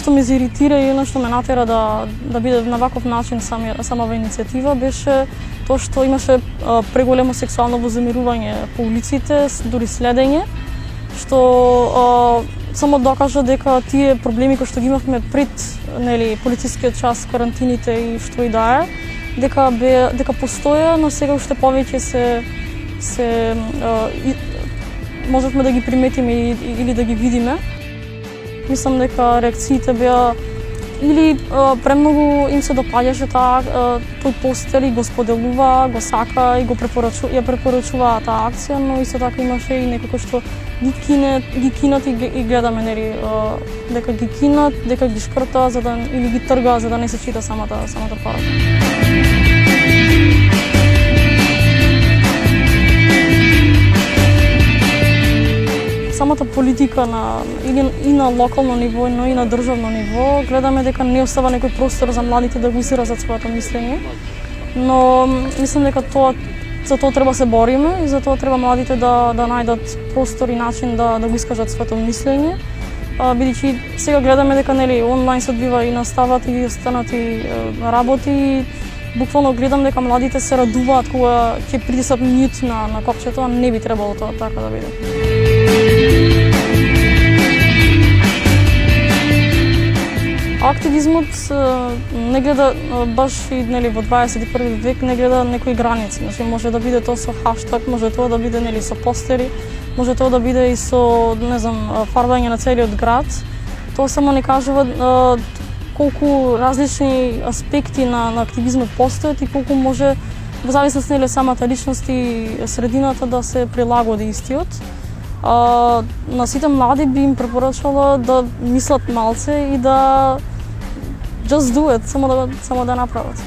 што ме заиритира и што ме натера да биде на ваков начин самава иницијатива беше тоа што имаше преголемо сексуално воземирување по улиците, дури следење, што само докажа дека тие проблеми кои што ги имавме пред полицискиот час, карантините и што и да е, дека постоја, но сега уште повеќе можевме да ги приметиме или да ги видиме. Мислам дека реакциите беа или премногу им се допаѓаше тој постер и го споделува, го сака и ја препорачува таа акција, но исто така имаше и некои што ги кинат и гледаме дека ги кинат, дека ги шкрта или ги трга за да не се чита самата порака. Самата политика и на локално ниво, но и на државно ниво, гледаме дека не остава некој простор за младите да го изразат своето мислење. Но мислам дека за тоа треба се бориме и за тоа треба младите да најдат простор и начин да го искажат своето мислење. Бидејќи сега гледаме дека онлайн се одбива и настават и останати работи. Буквално гледам дека младите се радуваат кога ќе притиснат мјут на копчето, а не би требало тоа така да биде. Активизмот не гледа баш и во 21 век не гледа некои граници. Значи може да биде тоа со хаштаг, може тоа да биде со постери, може тоа да биде и со фарбање на целиот град. Тоа само не кажува колку различни аспекти на активизмот постојат и колку може во зависност самата личност и средината да се прилагоди истиот. На сите млади би им препорачала да мислат малце и да just do it, само да направат.